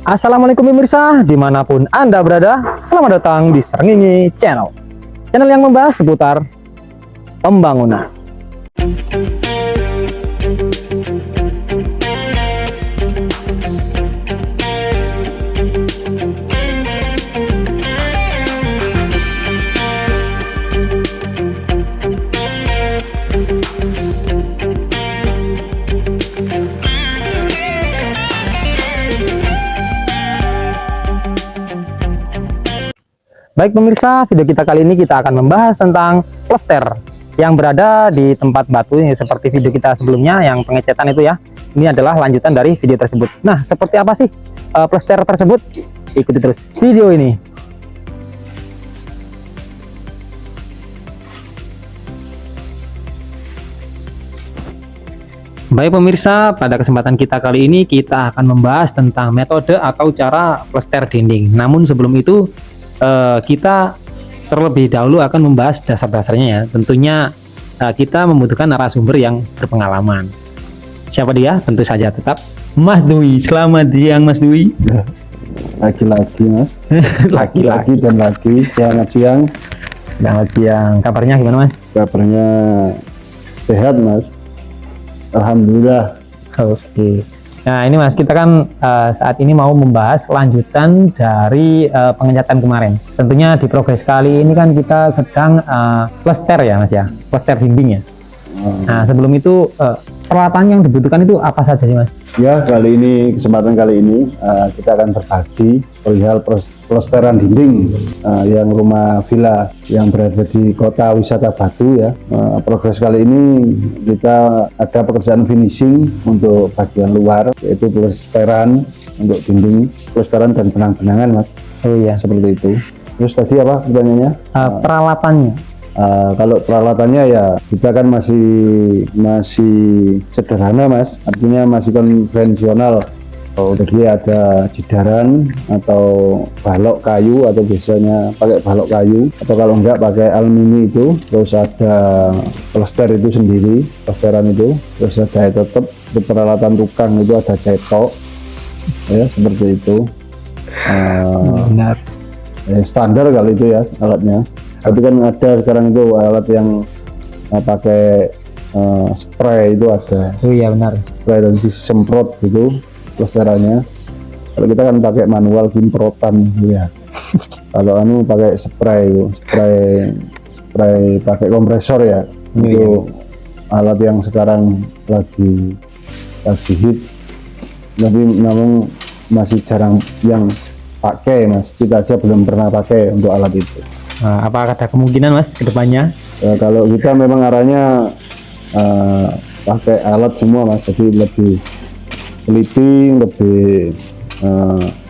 Assalamualaikum pemirsa, dimanapun Anda berada, selamat datang di Srengenge Channel. Channel yang membahas seputar pembangunan. Baik pemirsa, video kita kali ini kita akan membahas tentang plester yang berada di tempat batu ini, seperti video kita sebelumnya yang pengecetan itu ya. Ini adalah lanjutan dari video tersebut. Nah, seperti apa sih plester tersebut? Ikuti terus video ini. Baik pemirsa, pada kesempatan kita kali ini kita akan membahas tentang metode atau cara plester dinding. Namun sebelum itu kita terlebih dahulu akan membahas dasar-dasarnya ya. Tentunya kita membutuhkan narasumber yang berpengalaman. Siapa dia? Tentu saja tetap Mas Dwi. Selamat siang Mas Dwi. Laki-laki Mas. Laki-laki dan laki. Selamat siang. Selamat siang. Kabarnya gimana Mas? Kabarnya sehat Mas. Alhamdulillah. Oke. Nah ini Mas, kita kan saat ini mau membahas lanjutan dari pengecatan kemarin. Tentunya di progres kali ini kan kita sedang plester ya Mas ya, plester dinding ya. Nah sebelum itu peralatan yang dibutuhkan itu apa saja sih Mas? Ya, kesempatan kali ini kita akan berbagi perihal plesteran dinding yang rumah villa yang berada di kota wisata Batu ya. Progres kali ini kita ada pekerjaan finishing untuk bagian luar, yaitu plesteran untuk dinding, plesteran dan benang-benangan Mas. Oh iya, seperti itu. Terus tadi apa pertanyaannya? Peralatannya. Kalau peralatannya ya kita kan masih sederhana Mas, artinya masih konvensional. Jadi ada jidaran atau balok kayu, atau biasanya pakai balok kayu, atau kalau enggak pakai alumini itu. Terus ada plester itu sendiri, plesteran itu. Terus ada tetap di peralatan tukang itu ada cetok ya, seperti itu. Benar. Standar kali itu ya alatnya. Tapi kan ada sekarang itu alat yang pakai spray itu ada. Oh iya benar. Spray dan disemprot gitu plesterannya. Kalau kita kan pakai manual kimprotan ya. Kalau pakai spray pakai kompresor ya. Itu alat yang sekarang lagi hit. Tapi namun masih jarang yang pakai Mas. Kita aja belum pernah pakai untuk alat itu. Nah, apakah ada kemungkinan Mas ke depannya? Ya, kalau kita memang arahnya pakai alat semua Mas, jadi lebih teliti, lebih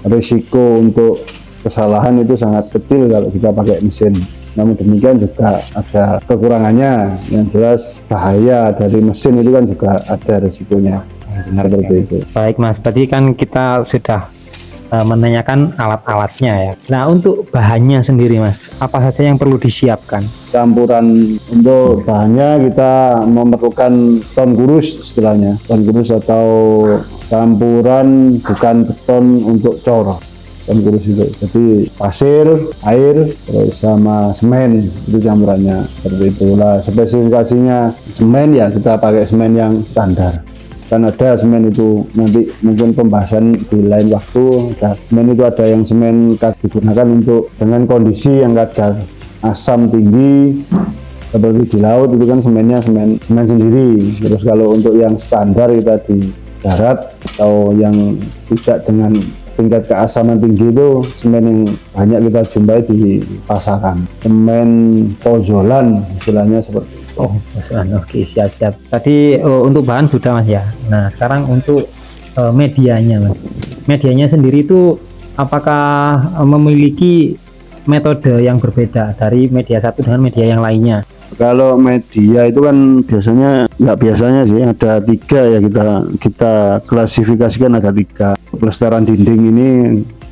risiko untuk kesalahan itu sangat kecil kalau kita pakai mesin. Namun demikian juga ada kekurangannya, yang jelas bahaya dari mesin itu kan juga ada risikonya. Benar seperti itu. Baik Mas, tadi kan kita sudah menanyakan alat-alatnya ya. Nah untuk bahannya sendiri Mas, apa saja yang perlu disiapkan? Campuran untuk bahannya kita memerlukan ton gurus, istilahnya ton gurus atau campuran bukan beton untuk cor. Ton gurus itu jadi pasir, air, terus sama semen, itu campurannya seperti itulah. Spesifikasinya semen ya kita pakai semen yang standar. Kan ada semen itu nanti mungkin pembahasan di lain waktu. Semen itu ada yang semen digunakan untuk dengan kondisi yang kadar asam tinggi seperti di laut, itu kan semennya semen sendiri. Terus kalau untuk yang standar kita di darat atau yang tidak dengan tingkat keasaman tinggi itu semen yang banyak kita jumpai di pasaran, semen pozolan istilahnya seperti itu. Oh, oke, siap-siap. Tadi untuk bahan sudah Mas ya. Nah, sekarang untuk medianya Mas. Medianya sendiri itu apakah memiliki metode yang berbeda dari media satu dengan media yang lainnya? Kalau media itu kan nggak biasanya sih ada 3 ya, kita klasifikasikan ada 3. Plesteran dinding ini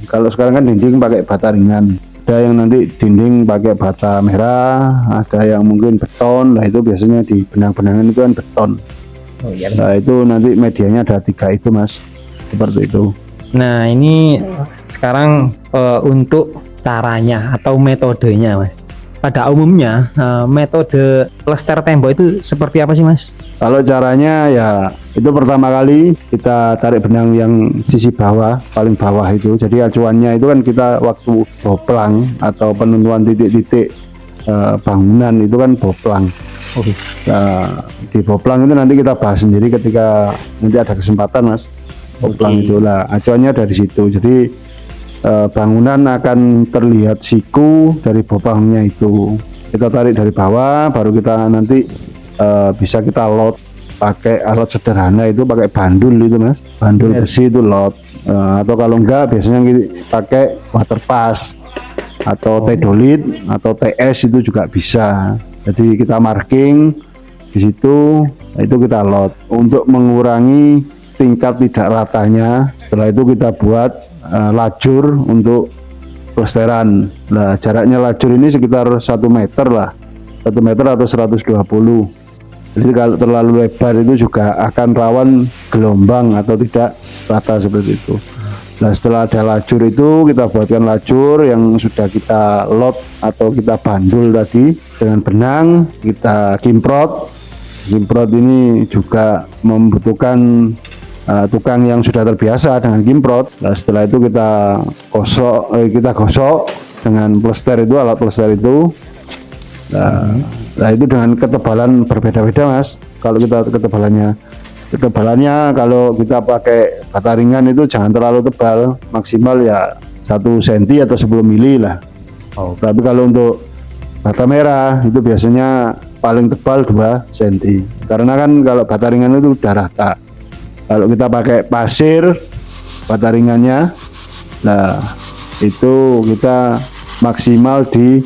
kalau sekarang kan dinding pakai bata ringan. Ada yang nanti dinding pakai bata merah, ada yang mungkin beton. Nah itu biasanya di benang-benangan itu kan beton. Oh, iya. Nah itu nanti medianya ada 3 itu Mas, seperti itu. Nah, ini sekarang untuk caranya atau metodenya, Mas. Pada umumnya metode plester tembok itu seperti apa sih, Mas? Kalau caranya ya itu pertama kali kita tarik benang yang sisi bawah, paling bawah itu. Jadi acuannya itu kan kita waktu boplang atau penentuan titik-titik bangunan itu kan boplang. Oke. Nah, di boplang itu nanti kita bahas sendiri ketika nanti ada kesempatan, Mas. Boplang Oke. itulah acuannya dari situ. Jadi bangunan akan terlihat siku dari boplangnya itu. Kita tarik dari bawah, baru kita nanti bisa kita lot pakai alat sederhana itu, pakai bandul itu, Mas. Bandul Bener. besi itu lot. Atau kalau enggak biasanya kita pakai waterpass atau tedolit atau TS itu juga bisa. Jadi kita marking di situ, itu kita lot untuk mengurangi tingkat tidak ratanya. Setelah itu kita buat lajur untuk plesteran. Nah, jaraknya lajur ini sekitar 1 meter lah, 1 meter atau 120. Jadi kalau terlalu lebar itu juga akan rawan gelombang atau tidak rata seperti itu. Nah, setelah ada lajur itu kita buatkan lajur yang sudah kita lot atau kita bandul tadi dengan benang, kita kimprot. Kimprot ini juga membutuhkan tukang yang sudah terbiasa dengan kimprot. Nah, setelah itu kita gosok dengan plester itu, alat plester itu. Nah, itu dengan ketebalan berbeda-beda, Mas. Kalau kita ketebalannya kalau kita pakai bata ringan itu jangan terlalu tebal, maksimal ya 1 cm atau 10 mili lah. Tapi kalau untuk bata merah itu biasanya paling tebal 2 cm, karena kan kalau bata ringan itu udah rata. Kalau kita pakai pasir bata ringannya, nah itu kita maksimal di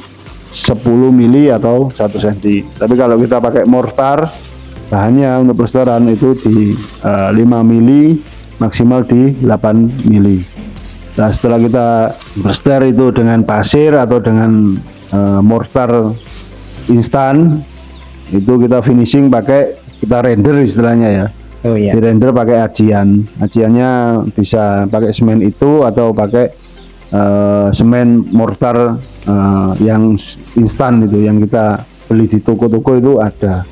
10 mili atau 1 cm. Tapi kalau kita pakai mortar, bahannya untuk plesteran itu di 5 mili, maksimal di 8 mili. Nah, setelah kita plester itu dengan pasir atau dengan mortar instan, itu kita finishing pakai, kita render istilahnya ya. Oh iya. Di render pakai ajian. Ajiannya bisa pakai semen itu atau pakai semen mortar yang instan itu, yang kita beli di toko-toko itu ada.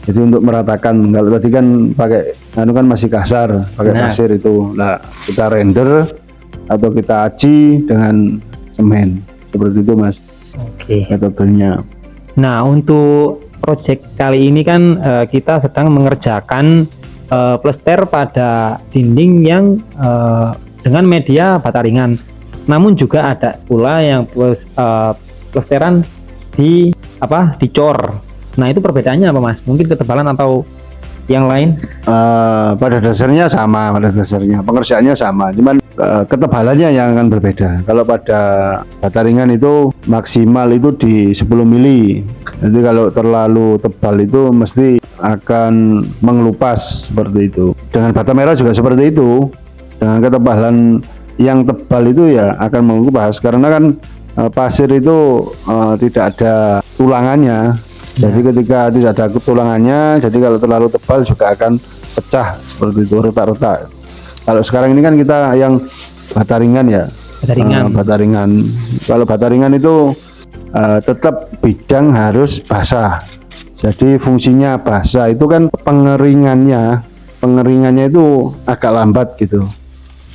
Jadi untuk meratakan, kalau tadi kan pakai kan masih kasar, pakai pasir itu. Nah, kita render atau kita aci dengan semen. Seperti itu, Mas. Oke. Metodenya. Nah, untuk project kali ini kan kita sedang mengerjakan plester pada dinding yang dengan media bata ringan. Namun juga ada pula yang plesteran dicor. Nah, itu perbedaannya apa, Mas? Mungkin ketebalan atau yang lain? Pada dasarnya sama, pengerjaannya sama, cuman ketebalannya yang akan berbeda. Kalau pada bata ringan itu maksimal itu di 10 mili. Jadi kalau terlalu tebal itu mesti akan mengelupas seperti itu. Dengan bata merah juga seperti itu. Dengan ketebalan yang tebal itu ya akan mengelupas, karena kan pasir itu tidak ada tulangannya. Jadi ketika tidak ada tulangannya, jadi kalau terlalu tebal juga akan pecah seperti itu, retak-retak. Kalau sekarang ini kan kita yang bata ringan ya, bata ringan. Kalau bata ringan itu tetap bidang harus basah. Jadi fungsinya basah itu kan pengeringannya itu agak lambat gitu.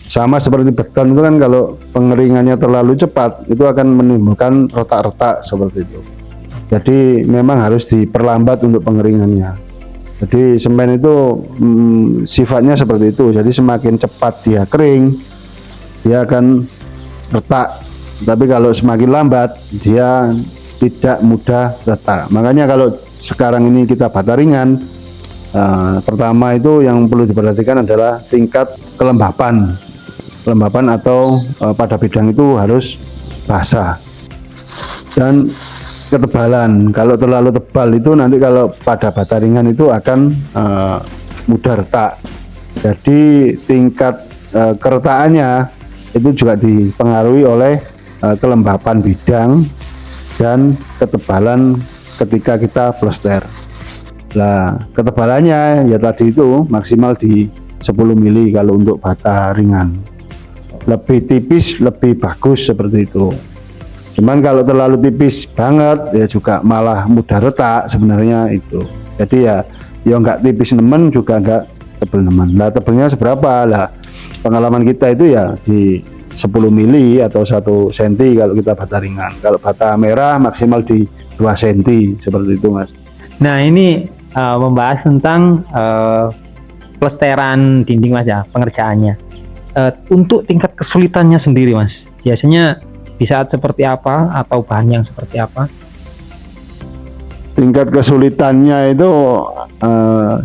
Sama seperti beton itu kan, kalau pengeringannya terlalu cepat itu akan menimbulkan retak-retak seperti itu. Jadi memang harus diperlambat untuk pengeringannya. Jadi semen itu sifatnya seperti itu. Jadi semakin cepat dia kering, dia akan retak. Tapi kalau semakin lambat, dia tidak mudah retak. Makanya kalau sekarang ini kita bata ringan, pertama itu yang perlu diperhatikan adalah tingkat kelembapan atau pada bidang itu harus basah. Dan ketebalan, kalau terlalu tebal itu nanti kalau pada bata ringan itu akan mudah retak. Jadi tingkat keretakannya itu juga dipengaruhi oleh kelembapan bidang dan ketebalan ketika kita plester. Nah, ketebalannya ya tadi itu maksimal di 10 mili kalau untuk bata ringan. lebih tipis lebih bagus seperti itu. Cuman kalau terlalu tipis banget ya juga malah mudah retak sebenarnya itu. Jadi ya nggak tipis nemen juga nggak tebel nemen. Nah tebelnya seberapa lah? Pengalaman kita itu ya di 10 mili atau 1 cm kalau kita bata ringan. Kalau bata merah maksimal di 2 cm seperti itu Mas. Nah ini membahas tentang plesteran dinding Mas ya, pengerjaannya. Untuk tingkat kesulitannya sendiri Mas, biasanya di saat seperti apa atau bahan yang seperti apa? Tingkat kesulitannya itu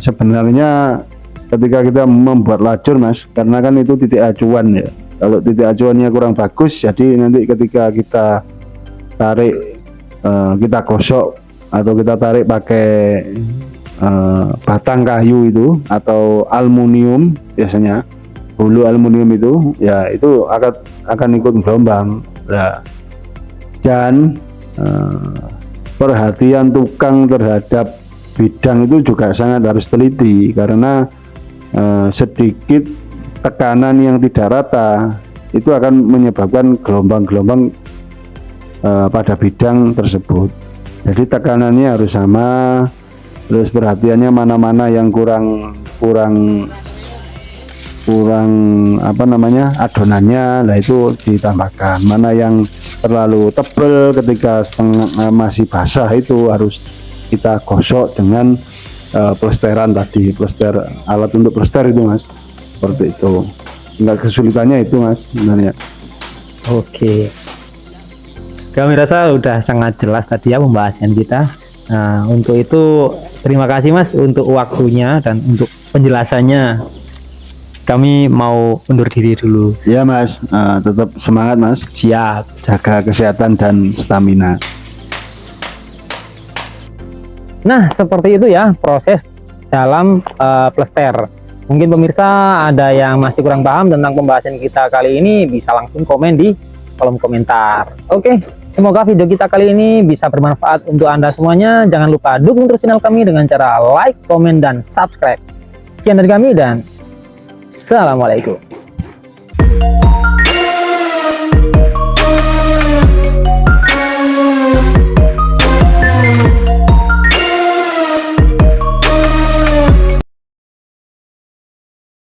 sebenarnya ketika kita membuat lajur Mas, karena kan itu titik acuan ya. Kalau titik acuannya kurang bagus, jadi nanti ketika kita tarik, kita gosok atau kita tarik pakai batang kayu itu atau aluminium biasanya, hulu aluminium itu, ya itu akan ikut gelombang. Nah, dan perhatian tukang terhadap bidang itu juga sangat harus teliti karena sedikit tekanan yang tidak rata itu akan menyebabkan gelombang-gelombang pada bidang tersebut. Jadi tekanannya harus sama, terus perhatiannya mana-mana yang kurang apa namanya adonannya, nah itu ditambahkan. Mana yang terlalu tebal ketika setengah masih basah itu harus kita gosok dengan plesteran tadi, plester, alat untuk plester itu Mas. Seperti itu. Tinggal kesulitannya itu Mas sebenarnya. Oke. Kami rasa udah sangat jelas tadi ya pembahasan kita. Nah, untuk itu terima kasih Mas untuk waktunya dan untuk penjelasannya. Kami mau undur diri dulu. Ya Mas, tetap semangat Mas. Siap. Jaga kesehatan dan stamina. Nah, seperti itu ya proses dalam plester. Mungkin pemirsa ada yang masih kurang paham tentang pembahasan kita kali ini, bisa langsung komen di kolom komentar. Oke, semoga video kita kali ini bisa bermanfaat untuk Anda semuanya. Jangan lupa dukung terus channel kami dengan cara like, komen, dan subscribe. Sekian dari kami dan Assalamualaikum.